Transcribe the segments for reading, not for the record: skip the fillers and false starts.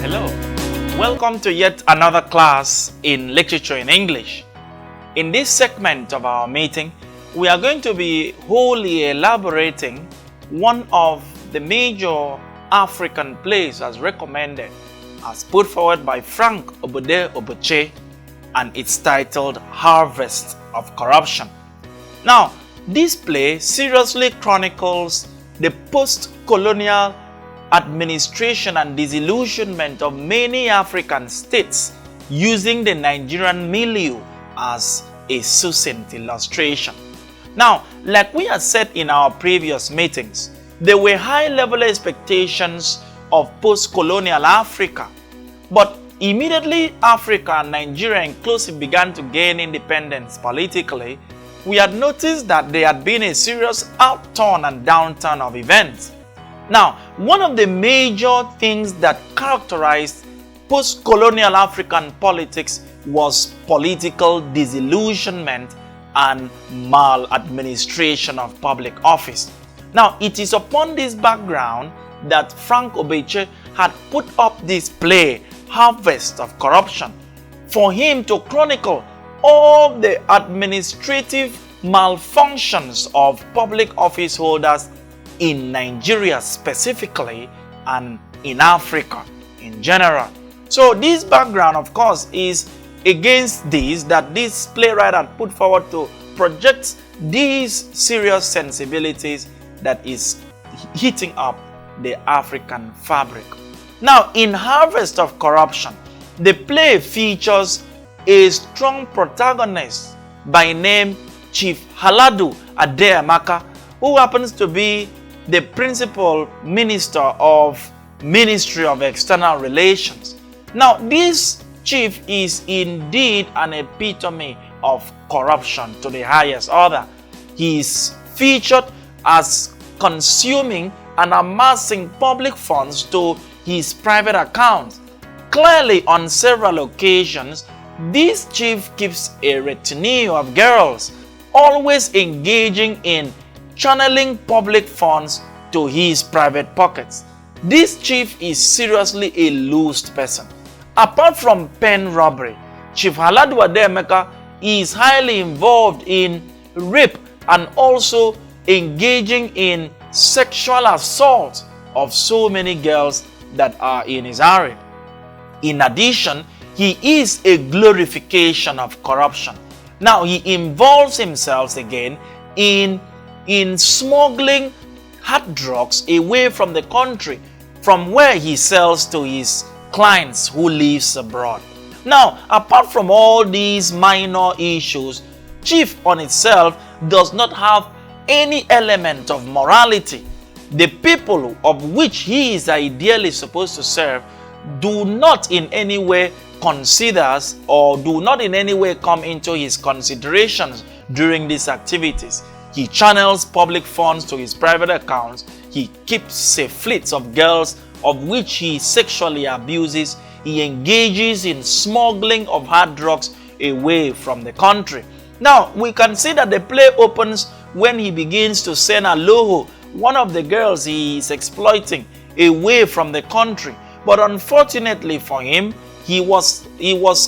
Hello, welcome to yet another class in Literature in English. In this segment of our meeting, we are going to be wholly elaborating one of the major African plays as recommended, as put forward by Frank Ogode Ogbeche, and it's titled Harvest of Corruption. Now, this play seriously chronicles the post-colonial administration and disillusionment of many African states using the Nigerian milieu as a succinct illustration. Now, like we had said in our previous meetings, there were high-level expectations of post-colonial Africa, but immediately Africa and Nigeria inclusive began to gain independence politically, we had noticed that there had been a serious upturn and downturn of events. Now, one of the major things that characterized post-colonial African politics was political disillusionment and maladministration of public office. Now, it is upon this background that Frank Ogbeche had put up this play, Harvest of Corruption, for him to chronicle all the administrative malfunctions of public office holders in Nigeria specifically and in Africa in general. So this background, of course, is against this that this playwright had put forward to project these serious sensibilities that is heating up the African fabric. Now, in Harvest of Corruption, the play features a strong protagonist by name Chief Haladu Adeamaka, who happens to be the principal minister of Ministry of External Relations. Now, this chief is indeed an epitome of corruption to the highest order. He is featured as consuming and amassing public funds to his private accounts. Clearly, on several occasions, this chief keeps a retinue of girls, always engaging in channeling public funds to his private pockets. This chief is seriously a loose person. Apart from pen robbery, Chief Haladu Adeamaka is highly involved in rape and also engaging in sexual assault of so many girls that are in his harem. In addition, he is a glorification of corruption. Now, he involves himself again in smuggling hard drugs away from the country, from where he sells to his clients who lives abroad. Now, apart from all these minor issues, Chief on itself does not have any element of morality. The people of which he is ideally supposed to serve do not in any way consider or do not in any way come into his considerations during these activities. He channels public funds to his private accounts. He keeps a fleet of girls of which he sexually abuses. He engages in smuggling of hard drugs away from the country. Now, we can see that the play opens when he begins to send Aloho, one of the girls he is exploiting, away from the country. But unfortunately for him, he was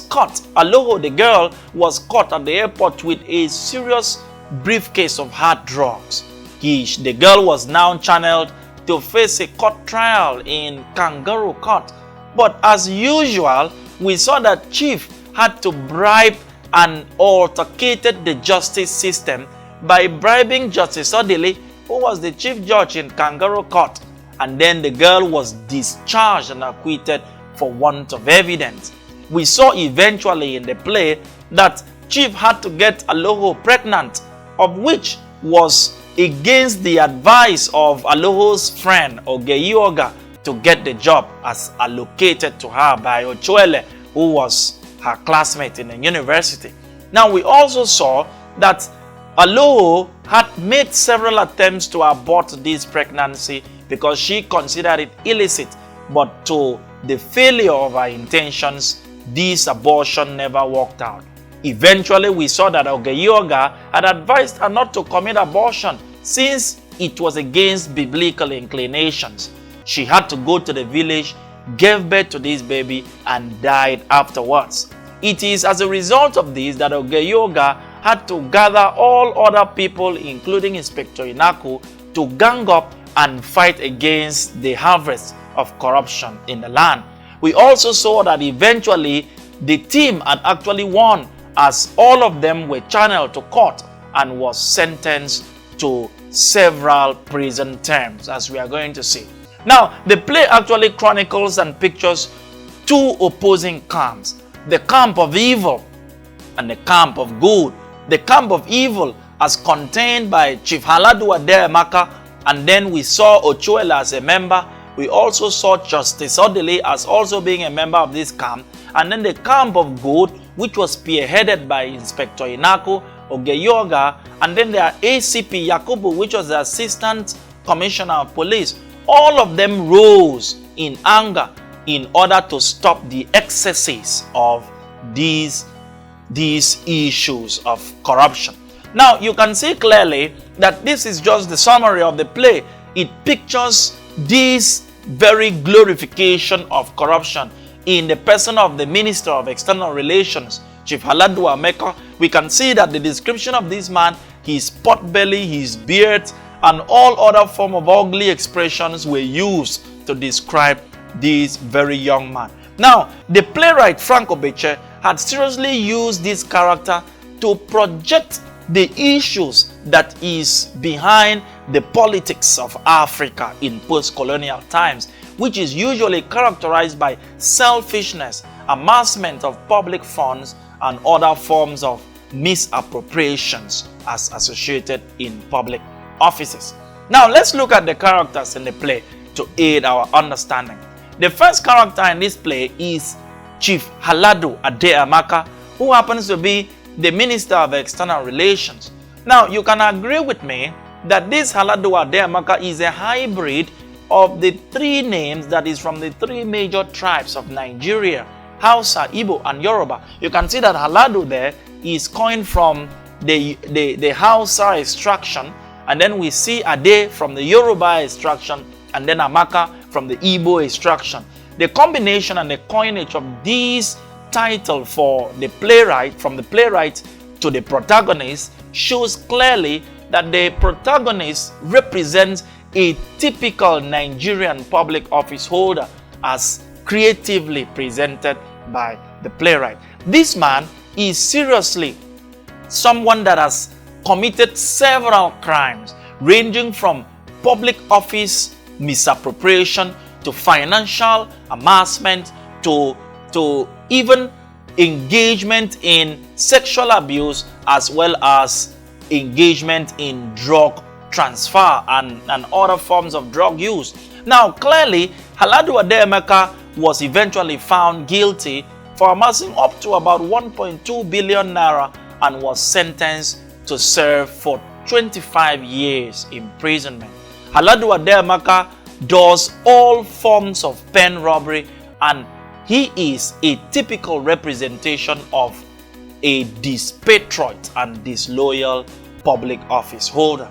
caught. Aloho, the girl, was caught at the airport with a serious briefcase of hard drugs. The girl was now channeled to face a court trial in Kangaroo Court. But as usual, we saw that Chief had to bribe and altercated the justice system by bribing Justice Odili, who was the chief judge in Kangaroo Court, and then the girl was discharged and acquitted for want of evidence. We saw eventually in the play that Chief had to get Aloho pregnant, of which was against the advice of Aloho's friend Ogeyioga to get the job as allocated to her by Ochoele, who was her classmate in the university. Now, we also saw that Aloho had made several attempts to abort this pregnancy because she considered it illicit, but to the failure of her intentions, this abortion never worked out. Eventually, we saw that Ogeyioga had advised her not to commit abortion since it was against biblical inclinations. She had to go to the village gave birth to this baby and died afterwards. It is as a result of this that Ogeyoga had to gather all other people, including Inspector Inaku, to gang up and fight against the harvest of corruption in the land. We also saw that eventually the team had actually won, as all of them were channeled to court and was sentenced to several prison terms, as we are going to see. Now, the play actually chronicles and pictures two opposing camps, the camp of evil and the camp of good. The camp of evil as contained by Chief Haladu Adeyemaka, and then we saw Ochoele as a member. We also saw Justice Odele as also being a member of this camp, and then the camp of good, which was spearheaded by Inspector Inaku, Ogeyoga, and then there are ACP Yakubu, which was the Assistant Commissioner of Police. All of them rose in anger in order to stop the excesses of these issues of corruption. Now, you can see clearly that this is just the summary of the play. It pictures this very glorification of corruption in the person of the Minister of External Relations, Chief Haladu Ameka. We can see that the description of this man, his pot belly, his beard, and all other form of ugly expressions were used to describe this very young man. Now, the playwright Frank Ogode had seriously used this character to project the issues that is behind the politics of Africa in post-colonial times, which is usually characterized by selfishness, amassment of public funds, and other forms of misappropriations as associated in public offices. Now, let's look at the characters in the play to aid our understanding. The first character in this play is Chief Haladu Adeyemaka, who happens to be the Minister of External Relations. Now, you can agree with me that this Haladu Adeyemaka is a hybrid of the three names that is from the three major tribes of Nigeria: Hausa, Igbo, and Yoruba. You can see that Haladu there is coined from the Hausa extraction, and then we see Ade from the Yoruba extraction, and then Amaka from the Igbo extraction. The combination and the coinage of these titles for the playwright, from the playwright to the protagonist, shows clearly that the protagonist represents a typical Nigerian public office holder as creatively presented by the playwright. This man is seriously someone that has committed several crimes, ranging from public office misappropriation to financial amassment to even engagement in sexual abuse, as well as engagement in drug transfer and other forms of drug use. Now, clearly, Haladu Adeyemaka was eventually found guilty for amassing up to about 1.2 billion naira and was sentenced to serve for 25 years imprisonment. Haladu Adeyemaka does all forms of pen robbery, and he is a typical representation of a dispatriot and disloyal public office holder.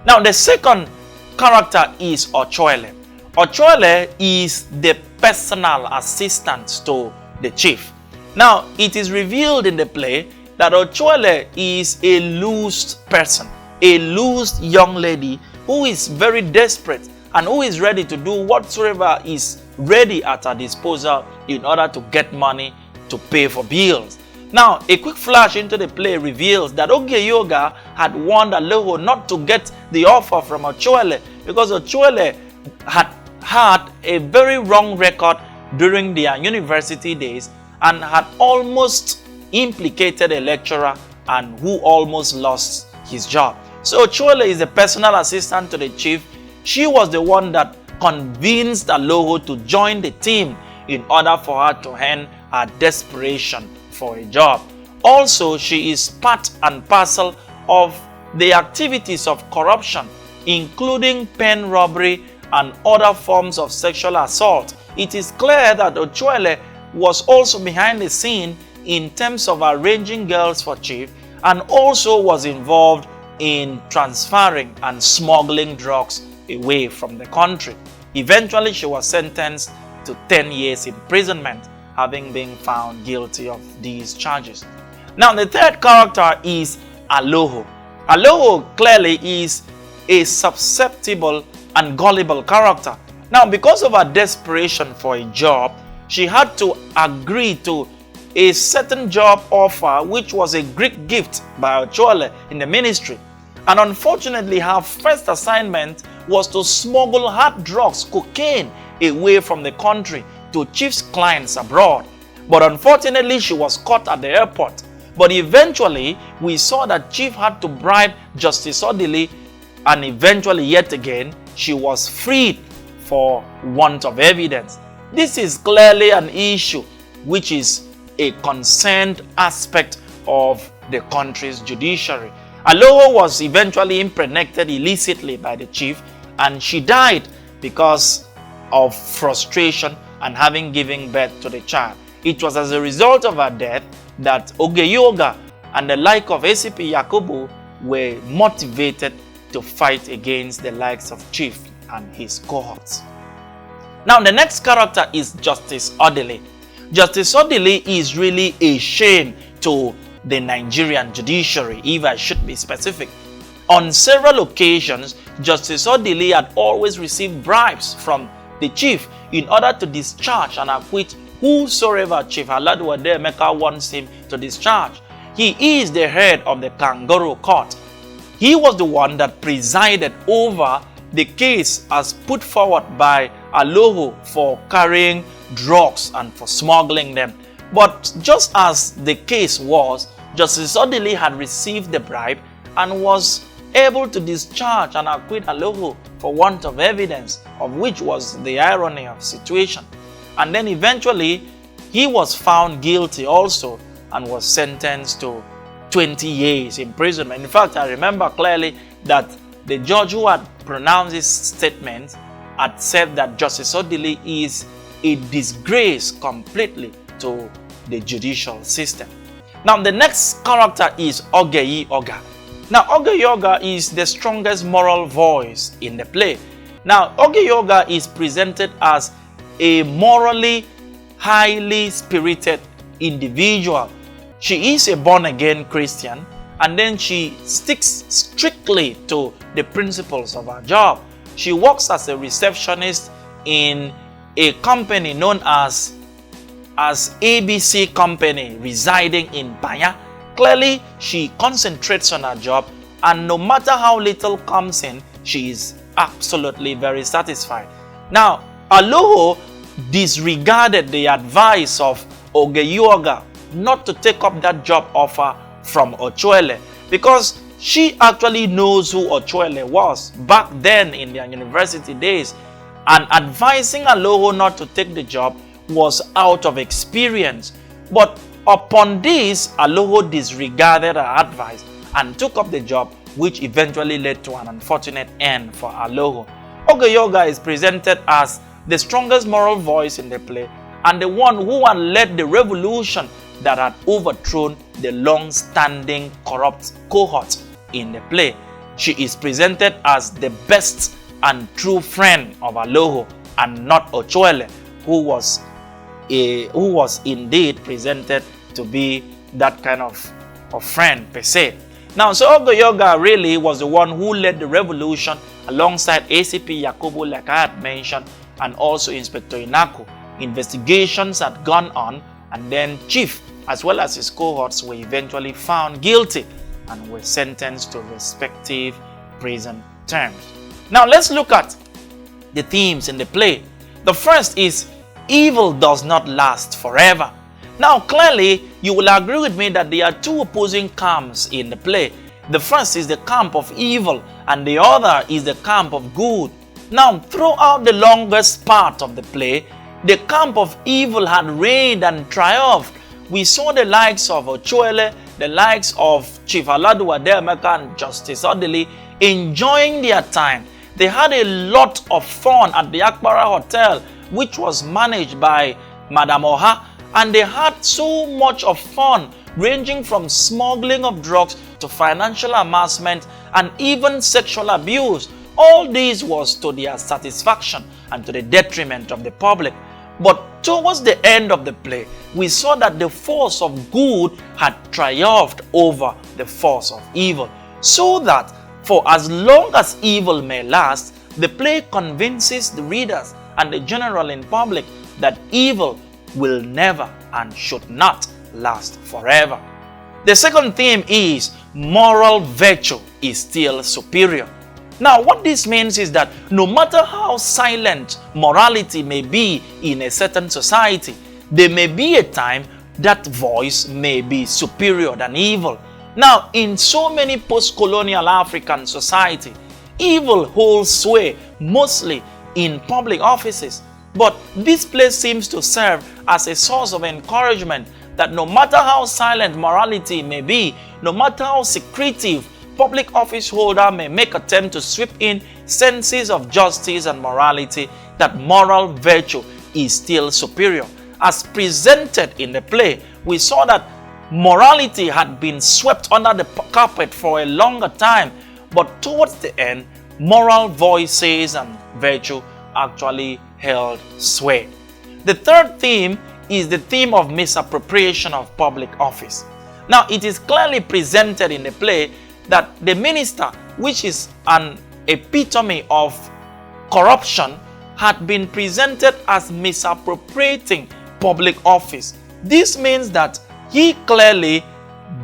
Now, the second character is Ochoele. Ochoele is the personal assistant to the chief. Now, it is revealed in the play that Ochoele is a loose person, a loose young lady who is very desperate and who is ready to do whatsoever is ready at her disposal in order to get money to pay for bills. Now, a quick flash into the play reveals that Ogeyoga had warned Aloho not to get the offer from Ochoele because Ochoele had had a very wrong record during their university days and had almost implicated a lecturer and who almost lost his job. So Ochoele is the personal assistant to the chief. She was the one that convinced Aloho to join the team in order for her to end her desperation for a job. Also, she is part and parcel of the activities of corruption, including pen robbery and other forms of sexual assault. It is clear that Ochoele was also behind the scene in terms of arranging girls for chief, and also was involved in transferring and smuggling drugs away from the country. Eventually, she was sentenced to 10 years imprisonment, having been found guilty of these charges. Now, the third character is Aloho. Aloho clearly is a susceptible and gullible character. Now, because of her desperation for a job, she had to agree to a certain job offer, which was a Greek gift by Ochoele in the ministry. And unfortunately, her first assignment was to smuggle hard drugs, cocaine, away from the country to Chief's clients abroad. But unfortunately, she was caught at the airport. But eventually, we saw that Chief had to bribe Justice Odili, and eventually, yet again, she was freed for want of evidence. This is clearly an issue which is a concerned aspect of the country's judiciary. Aloho was eventually impregnated illicitly by the chief, and she died because of frustration and having given birth to the child. It was as a result of her death that Ogeyoga and the like of ACP Yakubu were motivated to fight against the likes of Chief and his cohorts. Now, the next character is Justice Odili. Justice Odili is really a shame to the Nigerian judiciary, if I should be specific. On several occasions, Justice Odili had always received bribes from the chief in order to discharge and acquit whosoever Chief Ogode Ogbeche wants him to discharge. He is the head of the Kangaroo Court. He was the one that presided over the case as put forward by Aloho for carrying drugs and for smuggling them. But just as the case was, Justice Odili had received the bribe and was able to discharge and acquit Aloho for want of evidence, of which was the irony of the situation. And then eventually, he was found guilty also and was sentenced to 20 years imprisonment. In fact, I remember clearly that the judge who had pronounced this statement had said that Justice Odili is a disgrace completely to the judicial system. Now, the next character is Ogeyoga. Now, Ogeyoga is the strongest moral voice in the play. Now, Ogeyoga is presented as a morally highly spirited individual. She is a born-again Christian, and then she sticks strictly to the principles of her job. She works as a receptionist in a company known as ABC Company, residing in Banya. Clearly, she concentrates on her job, and no matter how little comes in, she is absolutely very satisfied. Now, Aloho disregarded the advice of Ogeyoga not to take up that job offer from Ochoele, because she actually knows who Ochoele was back then in their university days, and advising Aloho not to take the job was out of experience. But upon this, Aloho disregarded her advice and took up the job, which eventually led to an unfortunate end for Aloho. Ogeyoga is presented as the strongest moral voice in the play and the one who had led the revolution that had overthrown the long-standing corrupt cohort in the play. She is presented as the best and true friend of Aloho and not Ochoele, who was indeed presented to be that kind of friend per se. Now, so Ogeyoga really was the one who led the revolution alongside ACP Yakubu, like I had mentioned, and also Inspector Inaku. Investigations had gone on, and then Chief, as well as his cohorts, were eventually found guilty and were sentenced to respective prison terms. Now, let's look at the themes in the play. The first is evil does not last forever. Now, clearly, you will agree with me that there are two opposing camps in the play. The first is the camp of evil, and the other is the camp of good. Now, throughout the longest part of the play, the camp of evil had reigned and triumphed. We saw the likes of Ochoele, the likes of Chief Ogode Ogbeche and Justice Odili enjoying their time. They had a lot of fun at the Akbara Hotel, which was managed by Madam Oha, and they had so much of fun, ranging from smuggling of drugs to financial harassment and even sexual abuse. All this was to their satisfaction and to the detriment of the public. But towards the end of the play, we saw that the force of good had triumphed over the force of evil, so that for as long as evil may last, the play convinces the readers and the general in public that evil will never and should not last forever. The second theme is moral virtue is still superior. Now, what this means is that no matter how silent morality may be in a certain society, there may be a time that voice may be superior than evil. Now, in so many post-colonial African society, evil holds sway mostly in public offices. But this place seems to serve as a source of encouragement that no matter how silent morality may be, no matter how secretive public office holder may make attempt to sweep in senses of justice and morality, that moral virtue is still superior. As presented in the play, we saw that morality had been swept under the carpet for a longer time, but towards the end, moral voices and virtue actually held sway. The third theme is the theme of misappropriation of public office. Now, it is clearly presented in the play that the minister, which is an epitome of corruption, had been presented as misappropriating public office. This means that he clearly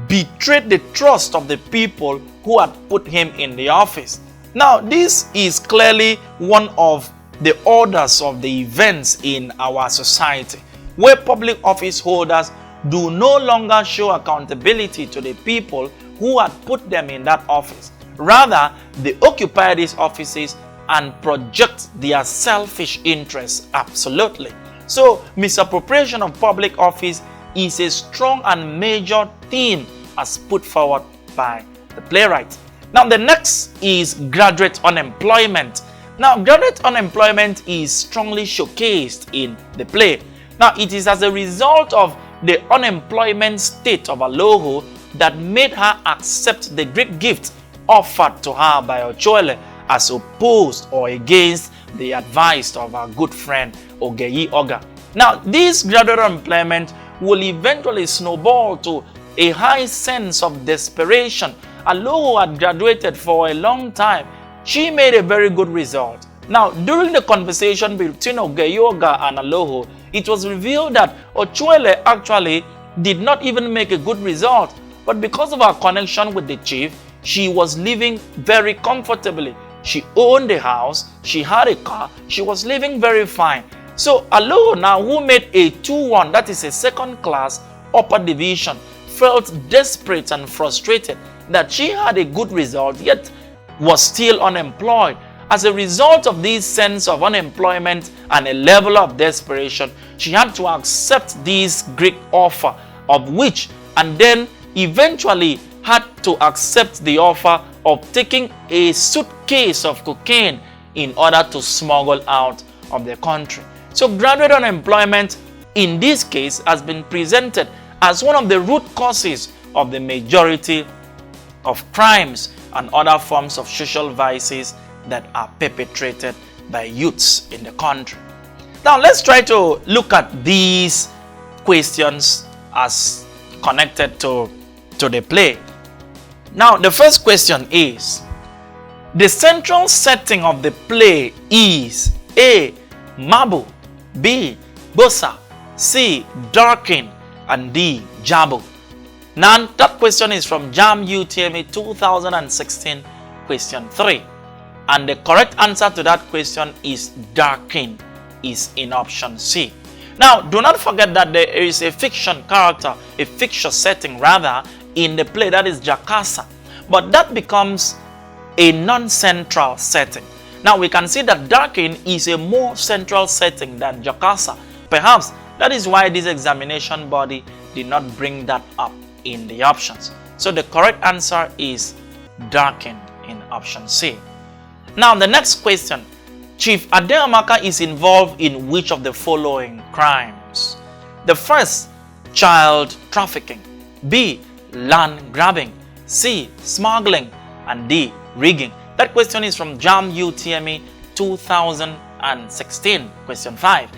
betrayed the trust of the people who had put him in the office. Now, this is clearly one of the orders of the events in our society, where public office holders do no longer show accountability to the people who had put them in that office. Rather, they occupy these offices and project their selfish interests. Absolutely. So, misappropriation of public office is a strong and major theme as put forward by the playwright. Now, the next is graduate unemployment. Now, graduate unemployment is strongly showcased in the play. Now, it is as a result of the unemployment state of Aloho that made her accept the great gift offered to her by Ochoele, as opposed or against the advice of our good friend Ogeyi Oga. Now, this graduate unemployment will eventually snowball to a high sense of desperation. Aloho had graduated for a long time. She made a very good result. Now, during the conversation between Ogeyi Oga and Aloho, it was revealed that Ochoele actually did not even make a good result, but because of her connection with the chief, she was living very comfortably. She owned a house, she had a car, she was living very fine. So Aloho now, who made a 2-1, that is a second class upper division, felt desperate and frustrated that she had a good result yet was still unemployed. As a result of this sense of unemployment and a level of desperation, she had to accept this Greek offer of which, and then eventually had to accept the offer of taking a suitcase of cocaine in order to smuggle out of the country. So graduate unemployment in this case has been presented as one of the root causes of the majority of crimes and other forms of social vices that are perpetrated by youths in the country. Now, let's try to look at these questions as connected to the play. Now, the first question is, the central setting of the play is A. Mabu, B. Bosa, C. Darkin, and D. Jabu. Now, that question is from JAMB UTME 2016, question 3. And the correct answer to that question is Darkin, is in option C. Now, do not forget that there is a fiction character, a fictitious setting rather, in the play, that is Jakasa. But that becomes a non-central setting. Now, we can see that Darkin is a more central setting than Jakasa. Perhaps that is why this examination body did not bring that up in the options. So the correct answer is Darkin in option C. Now, the next question. Chief Adeamaka is involved in which of the following crimes? The first, child trafficking. B, land grabbing. C, smuggling. And D, rigging. That question is from JAMB UTME 2016, question 5.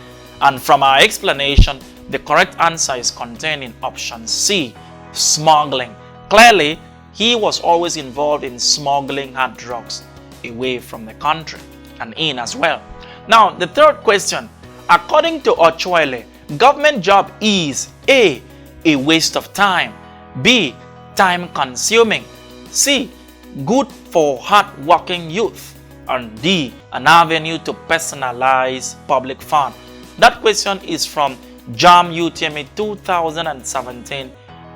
And from our explanation, the correct answer is contained in option C, smuggling. Clearly, he was always involved in smuggling hard drugs away from the country and in as well. Now, the third question. According to Ochoele, government job is A, a waste of time, B, time consuming, C, good for hard-working youth, and D, an avenue to personalize public fund. That question is from JAMB UTME 2017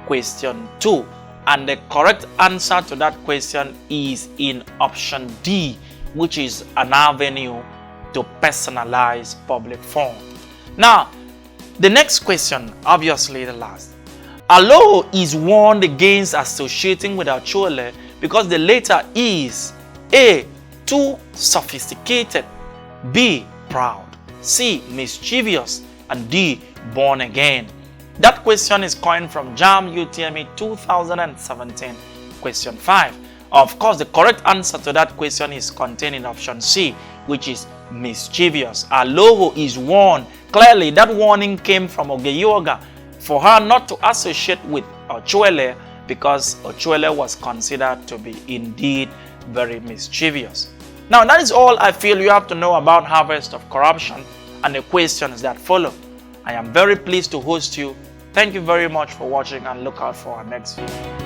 question 2, and the correct answer to that question is in option D, which is an avenue to personalize public fund. Now, the next question, obviously the last. Aloho is warned against associating with Ochoele because the latter is A, too sophisticated, B, proud, C, mischievous, and D, born again. That question is coined from JAMB UTME 2017 question 5. Of course, the correct answer to that question is contained in option C, which is mischievous. Aloho is warned. Clearly, that warning came from Ogeyoga for her not to associate with Ochoele because Ochoele was considered to be indeed very mischievous. Now, that is all I feel you have to know about harvest of corruption and the questions that follow. I am very pleased to host you. Thank you very much for watching and look out for our next video.